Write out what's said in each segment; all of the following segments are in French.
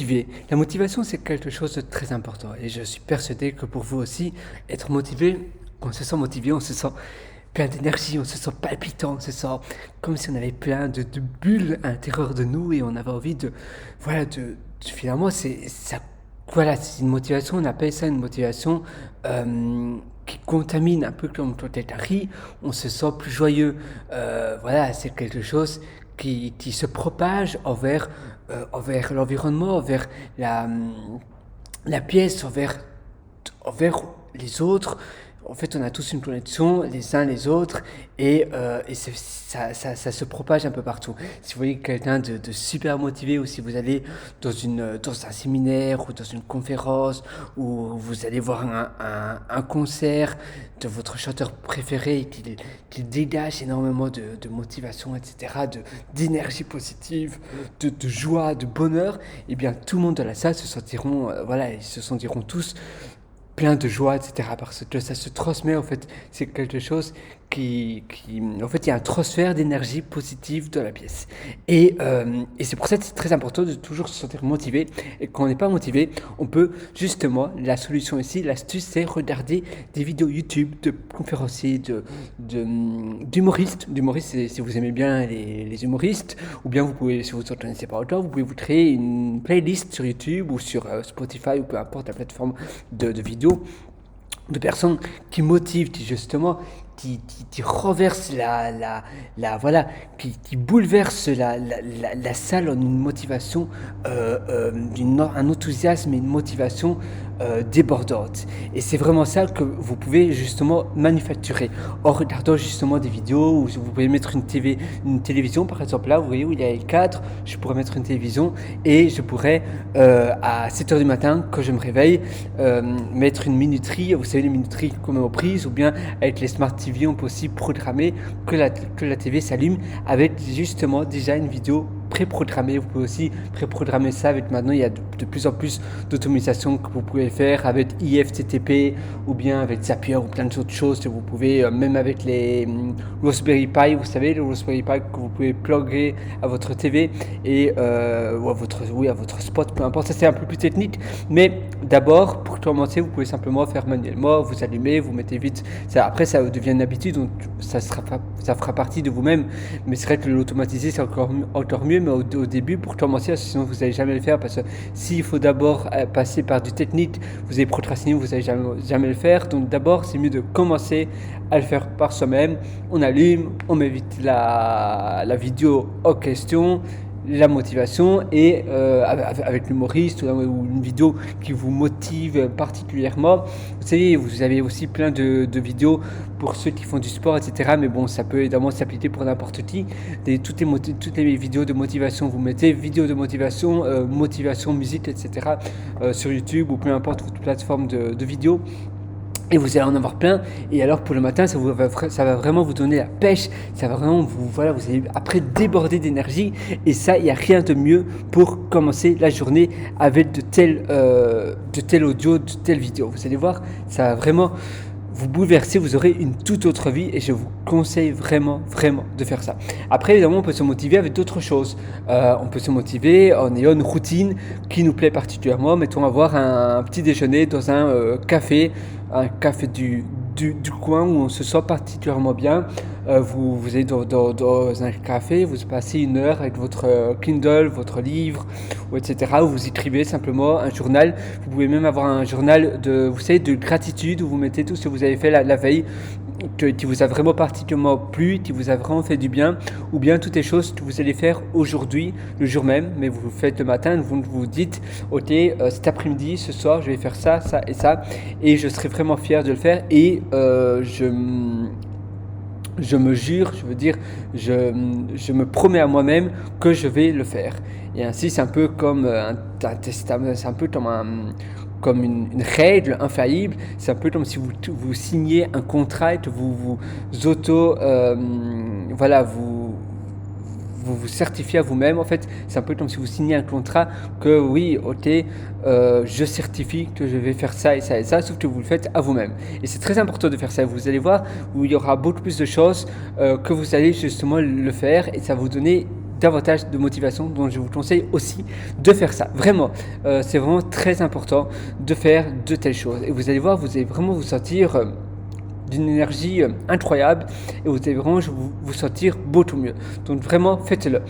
motivé. La motivation, c'est quelque chose de très important. Et je suis persuadé que pour vous aussi, être motivé, on se sent motivé, on se sent plein d'énergie, on se sent palpitant, on se sent comme si on avait plein de bulles à l'intérieur de nous et on avait envie finalement, c'est ça. Voilà, c'est une motivation, on appelle ça une motivation qui contamine un peu comme quand elle rit, on se sent plus joyeux. Voilà, c'est quelque chose qui se propage envers l'environnement, envers la pièce, envers les autres. En fait, on a tous une connexion les uns les autres et ça se propage un peu partout. Si vous voyez quelqu'un de super motivé ou si vous allez dans un séminaire ou dans une conférence ou vous allez voir un concert de votre chanteur préféré et qu'il dégage énormément de motivation, etc., d'énergie positive, de joie, de bonheur, eh bien tout le monde dans la salle se sentiront, ils se sentiront tous plein de joie, etc. Parce que ça se transmet, en fait, c'est quelque chose en fait, il y a un transfert d'énergie positive dans la pièce. Et c'est pour ça que c'est très important de toujours se sentir motivé. Et quand on n'est pas motivé, on peut justement, la solution ici, l'astuce, c'est regarder des vidéos YouTube de conférenciers, d'humoristes. D'humoristes, si vous aimez bien les humoristes, ou bien vous pouvez, si vous ne connaissez pas autant, vous pouvez vous créer une playlist sur YouTube ou sur Spotify ou peu importe la plateforme de vidéos de personnes qui motivent, qui renversent qui bouleversent la salle en une motivation, un enthousiasme et une motivation débordante. Et c'est vraiment ça que vous pouvez justement manufacturer en regardant justement des vidéos où vous pouvez mettre une télévision par exemple. Là vous voyez où il y a les cadres, je pourrais mettre une télévision et je pourrais à 7h du matin quand je me réveille mettre une minuterie, vous savez les minuteries qu'on met aux prises, ou bien avec les Smart TV on peut aussi programmer que la TV s'allume avec justement déjà une vidéo préprogrammée. Vous pouvez aussi préprogrammer ça avec, maintenant il y a de plus en plus d'automatisation que vous pouvez faire avec IFTTT ou bien avec Zapier ou plein d'autres choses que vous pouvez, même avec les Raspberry Pi, vous savez, le Raspberry Pi que vous pouvez plugger à votre TV et ou à votre spot, peu importe. Ça c'est un peu plus technique, mais d'abord pour commencer vous pouvez simplement faire manuellement, vous allumez, vous mettez vite ça. Après ça devient une habitude, donc ça fera partie de vous-même, mais c'est vrai que l'automatiser c'est encore mieux, mais au début pour commencer, sinon vous n'allez jamais le faire, parce que s'il faut d'abord passer par du technique, vous allez procrastiner, vous n'allez jamais le faire. Donc d'abord c'est mieux de commencer à le faire par soi-même. On allume, on met vite la vidéo en question, la motivation et avec l'humoriste ou une vidéo qui vous motive particulièrement. Vous savez, vous avez aussi plein de vidéos pour ceux qui font du sport, etc. Mais bon, ça peut évidemment s'appliquer pour n'importe qui. Toutes les vidéos de motivation, vous mettez vidéos de motivation, motivation, musique, etc. Sur YouTube ou peu importe votre plateforme de vidéos. Et vous allez en avoir plein, et alors pour le matin, ça va vraiment vous donner la pêche, ça va vraiment vous allez après déborder d'énergie, et ça, il n'y a rien de mieux pour commencer la journée avec de tels audio, de telles vidéos. Vous allez voir, ça va vraiment vous bouleverser, vous aurez une toute autre vie et je vous conseille vraiment de faire ça. Après évidemment on peut se motiver avec d'autres choses, on peut se motiver en ayant une routine qui nous plaît particulièrement. Mettons avoir un petit déjeuner dans un café du coin où on se sent particulièrement bien. Vous allez dans un café, vous passez une heure avec votre Kindle, votre livre, etc. Où vous écrivez simplement un journal. Vous pouvez même avoir un journal de gratitude où vous mettez tout ce que vous avez fait la veille, qui vous a vraiment particulièrement plu, qui vous a vraiment fait du bien, ou bien toutes les choses que vous allez faire aujourd'hui, le jour même, mais vous le faites le matin, vous dites, ok, cet après-midi, ce soir, je vais faire ça, ça et ça, et je serai vraiment fier de le faire, et je me jure, je me promets à moi-même que je vais le faire. Et ainsi, c'est un peu comme un testament, c'est un peu comme une règle infaillible. C'est un peu comme si vous signez un contrat et que vous vous certifiez à vous-même. En fait, c'est un peu comme si vous signez un contrat que oui, ok, je certifie que je vais faire ça et ça et ça, sauf que vous le faites à vous-même. Et c'est très important de faire ça. Vous allez voir où il y aura beaucoup plus de choses que vous allez justement le faire, et ça va vous donner davantage de motivation. Donc je vous conseille aussi de faire ça. Vraiment, c'est vraiment très important de faire de telles choses. Et vous allez voir, vous allez vraiment vous sentir d'une énergie incroyable et vous allez vraiment vous sentir beaucoup mieux. Donc vraiment faites-le.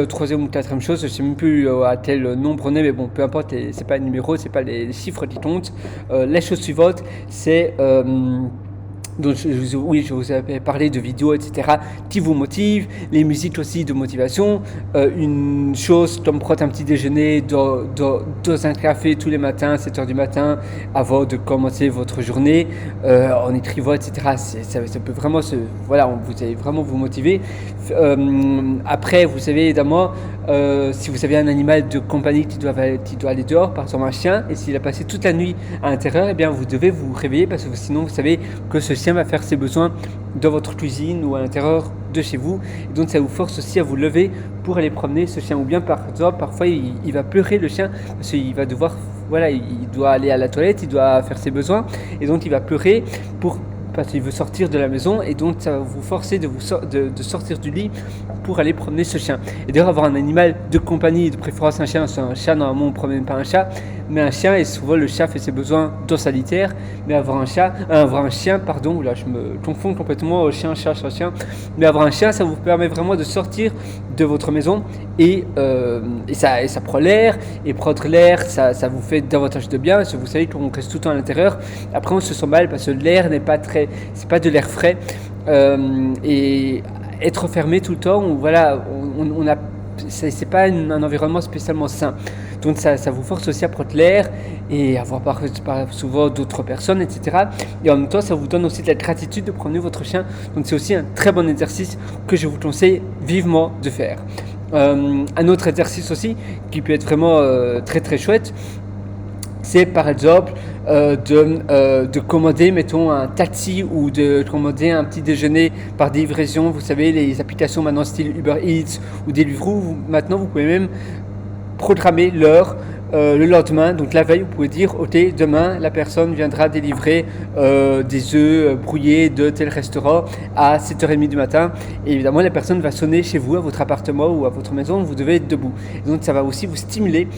Troisième ou quatrième chose, je ne sais même plus à quel nombre on est, mais bon, peu importe, c'est pas un numéro, c'est pas les chiffres qui comptent. La chose suivante, c'est donc oui, je vous avais parlé de vidéos, etc., qui vous motivent, les musiques aussi de motivation, une chose comme prendre un petit déjeuner dans un café tous les matins, 7h du matin, avant de commencer votre journée, en écrivant, etc., ça peut vraiment voilà, vous allez vraiment vous motiver. Après, vous savez évidemment, si vous avez un animal de compagnie qui doit aller dehors, par exemple un chien, et s'il a passé toute la nuit à l'intérieur, eh bien vous devez vous réveiller parce que sinon vous savez que ce chien va faire ses besoins dans votre cuisine ou à l'intérieur de chez vous. Et donc ça vous force aussi à vous lever pour aller promener ce chien. Ou bien par exemple, parfois il va pleurer le chien parce qu'il va devoir, voilà, il doit aller à la toilette, il doit faire ses besoins et donc il va pleurer parce qu'il veut sortir de la maison et donc ça va vous forcer de sortir du lit pour aller promener ce chien. Et d'ailleurs avoir un animal de compagnie, de préférence un chien, normalement on ne promène pas un chat, mais un chien, et souvent le chat fait ses besoins dans sa litière, mais avoir un chien, là je me confonds complètement, chien, chat, mais avoir un chien, ça vous permet vraiment de sortir de votre maison et ça prend l'air, et prendre l'air, ça vous fait davantage de bien, parce que vous savez qu'on reste tout le temps à l'intérieur, après on se sent mal parce que l'air c'est pas de l'air frais, et être fermé tout le temps, c'est pas un environnement spécialement sain. Donc ça vous force aussi à prendre l'air et à voir souvent d'autres personnes, etc. Et en même temps, ça vous donne aussi de la gratitude de promener votre chien. Donc c'est aussi un très bon exercice que je vous conseille vivement de faire. Un autre exercice aussi qui peut être vraiment très très chouette, c'est par exemple de commander, mettons, un taxi ou de commander un petit déjeuner par livraison. Vous savez, les applications maintenant style Uber Eats ou Deliveroo, maintenant vous pouvez même programmer l'heure le lendemain, donc la veille, vous pouvez dire ok, demain la personne viendra délivrer des œufs brouillés de tel restaurant à 7h30 du matin, et évidemment la personne va sonner chez vous, à votre appartement ou à votre maison, vous devez être debout, et donc ça va aussi vous stimuler,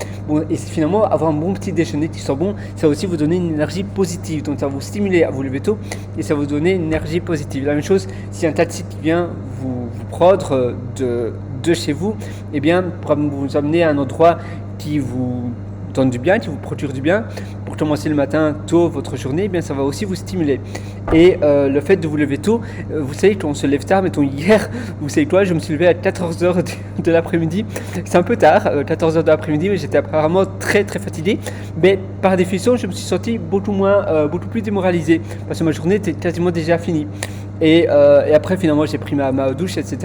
et finalement avoir un bon petit déjeuner qui sent bon, ça va aussi vous donner une énergie positive, donc ça va vous stimuler à vous lever tôt et ça va vous donner une énergie positive. La même chose, si un taxi qui vient vous prendre de chez vous, eh bien pour vous amener à un endroit qui vous donne du bien, qui vous procure du bien, pour commencer le matin tôt votre journée, eh bien ça va aussi vous stimuler. Et le fait de vous lever tôt, vous savez qu'on se lève tard, mettons hier, vous savez quoi, je me suis levé à 14h de l'après-midi, c'est un peu tard, 14h de l'après-midi, mais j'étais apparemment très très fatigué, mais par définition je me suis senti beaucoup plus démoralisé, parce que ma journée était quasiment déjà finie. Et après finalement j'ai pris ma douche, etc.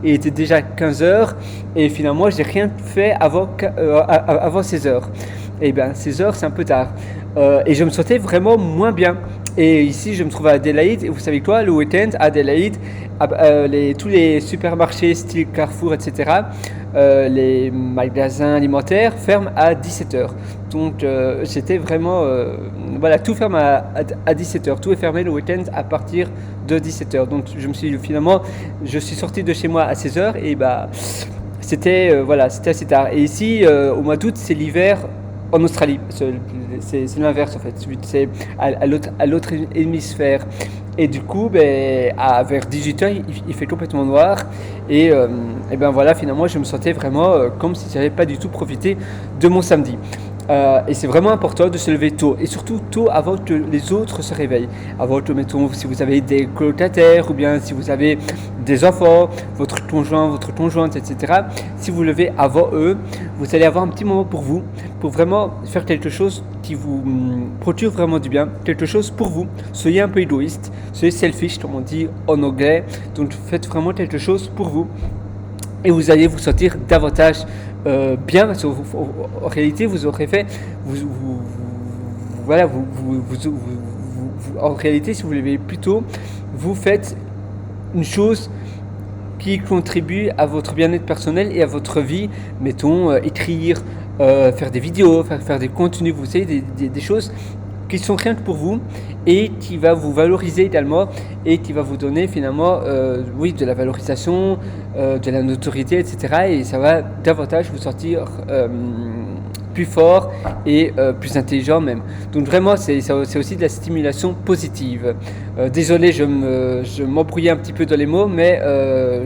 et il était déjà 15h et finalement j'ai rien fait avant 16h. Et bien 16h c'est un peu tard, et je me sentais vraiment moins bien. Et ici je me trouve à Adélaïde, et vous savez quoi, le week-end à Adélaïde, tous les supermarchés style Carrefour, etc., les magasins alimentaires ferment à 17h. Donc j'étais vraiment, voilà, tout ferme à 17h, tout est fermé le week-end à partir de 17h. Donc je suis sorti de chez moi à 16h, et c'était assez tard. Et ici au mois d'août c'est l'hiver en Australie, c'est l'inverse en fait, c'est à l'autre hémisphère. Et du coup, vers 18h, il fait complètement noir. Et voilà, finalement, je me sentais vraiment comme si je n'avais pas du tout profité de mon samedi. Et c'est vraiment important de se lever tôt, et surtout tôt avant que les autres se réveillent, avant que, mettons, si vous avez des colocataires ou bien si vous avez des enfants, votre conjoint, votre conjointe, etc. Si vous levez avant eux, vous allez avoir un petit moment pour vous, pour vraiment faire quelque chose qui vous procure vraiment du bien, quelque chose pour vous. Soyez un peu égoïste, soyez selfish comme on dit en anglais, donc faites vraiment quelque chose pour vous. Et vous allez vous sentir davantage bien, parce qu'en réalité vous aurez fait, en réalité si vous levez plus tôt, vous faites une chose qui contribue à votre bien-être personnel et à votre vie, mettons écrire, faire des vidéos, faire des contenus, vous savez, des choses qui sont rien que pour vous et qui va vous valoriser également et qui va vous donner finalement oui, de la valorisation, de la notoriété, etc. Et ça va davantage vous sortir plus fort et plus intelligent même. Donc vraiment, c'est aussi de la stimulation positive. Désolé, je m'embrouillais un petit peu dans les mots, mais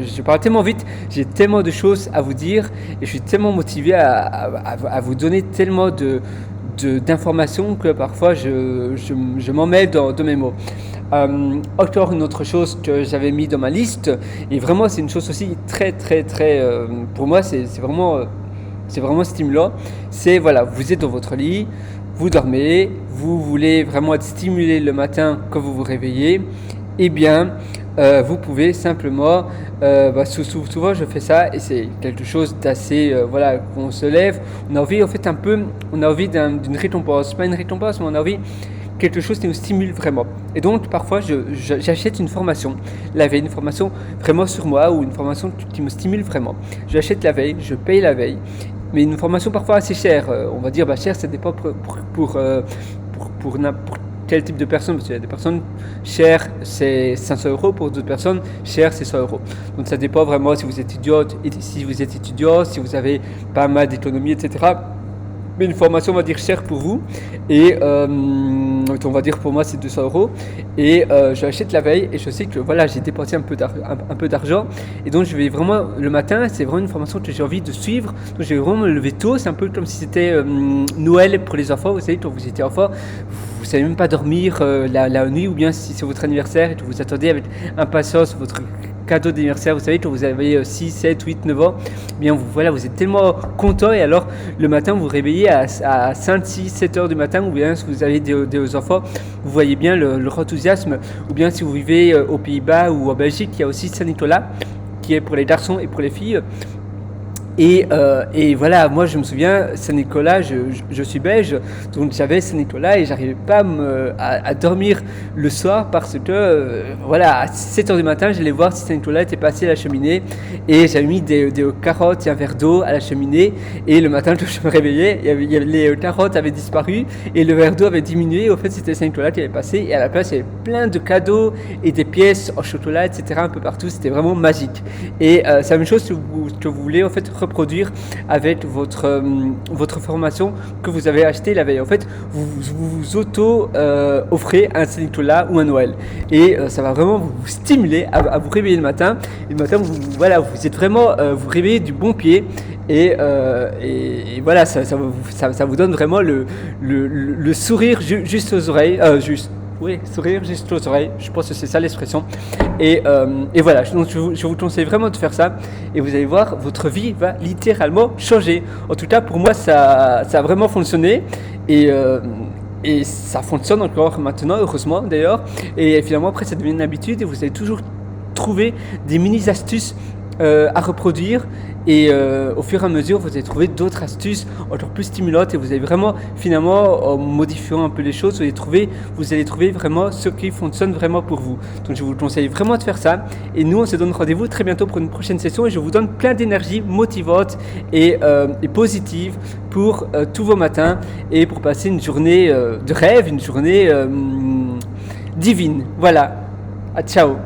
je parle tellement vite, j'ai tellement de choses à vous dire et je suis tellement motivé à vous donner tellement d'informations que parfois je m'en mêle dans mes mots. Encore une autre chose que j'avais mis dans ma liste, et vraiment c'est une chose aussi très pour moi c'est vraiment stimulant, c'est voilà, vous êtes dans votre lit, vous dormez, vous voulez vraiment être stimulé le matin quand vous vous réveillez, eh bien vous pouvez simplement, souvent je fais ça et c'est quelque chose d'assez, voilà, qu'on se lève, on a envie en fait on a envie d'une récompense, pas une récompense mais on a envie quelque chose qui nous stimule vraiment. Et donc parfois j'achète une formation la veille, une formation vraiment sur moi ou une formation qui me stimule vraiment. J'achète la veille, je paye la veille, mais une formation parfois assez chère. On va dire cher, ça dépend pour n'importe quel type de personne, parce qu'il y a des personnes chères c'est 500 euros, pour d'autres personnes chères c'est 100 euros. Donc ça dépend vraiment si vous êtes étudiant, si vous avez pas mal d'économies, etc. Mais une formation on va dire chère pour vous et on va dire pour moi c'est 200 euros et je l'achète la veille et je sais que voilà j'ai dépensé un peu d'argent et donc je vais vraiment le matin, c'est vraiment une formation que j'ai envie de suivre, donc je vais vraiment me lever tôt. C'est un peu comme si c'était Noël pour les enfants, vous savez, quand vous étiez enfant vous savez même pas dormir la nuit, ou bien si c'est votre anniversaire et que vous attendez avec impatience votre cadeau d'anniversaire, vous savez, quand vous avez 6, 7, 8, 9 ans, eh bien vous êtes tellement content et alors le matin vous vous réveillez à 5, 6, 7 heures du matin, ou bien si vous avez des enfants, vous voyez bien leur enthousiasme, ou bien si vous vivez aux Pays-Bas ou en Belgique, il y a aussi Saint-Nicolas qui est pour les garçons et pour les filles. Et voilà, moi je me souviens, Saint-Nicolas, je suis belge, donc j'avais Saint-Nicolas et j'arrivais pas à dormir le soir parce que, voilà, à 7h du matin, j'allais voir si Saint-Nicolas était passé à la cheminée et j'avais mis des carottes et un verre d'eau à la cheminée et le matin quand je me réveillais, les carottes avaient disparu et le verre d'eau avait diminué. Au fait, c'était Saint-Nicolas qui avait passé et à la place, il y avait plein de cadeaux et des pièces en chocolat, etc. un peu partout, c'était vraiment magique. Et c'est la même chose que vous voulez en fait reproduire avec votre formation que vous avez acheté la veille. En fait, vous auto offrez un Saint-Nicolas ou un Noël et ça va vraiment vous stimuler à vous réveiller le matin. Et le matin, vous êtes vraiment vous réveillez du bon pied et voilà, ça vous donne vraiment le sourire juste aux oreilles, oui, sourire juste aux oreilles, je pense que c'est ça l'expression. Et voilà, donc je vous conseille vraiment de faire ça et vous allez voir, votre vie va littéralement changer. En tout cas, pour moi, ça a vraiment fonctionné et ça fonctionne encore maintenant, heureusement d'ailleurs. Et finalement, après, ça devient une habitude et vous allez toujours trouver des mini-astuces à reproduire et au fur et à mesure vous allez trouver d'autres astuces encore plus stimulantes et vous allez vraiment finalement en modifiant un peu les choses vous allez trouver vraiment ce qui fonctionne vraiment pour vous. Donc je vous conseille vraiment de faire ça et nous on se donne rendez-vous très bientôt pour une prochaine session et je vous donne plein d'énergie motivante et positive pour tous vos matins et pour passer une journée de rêve, une journée divine. Voilà, ciao.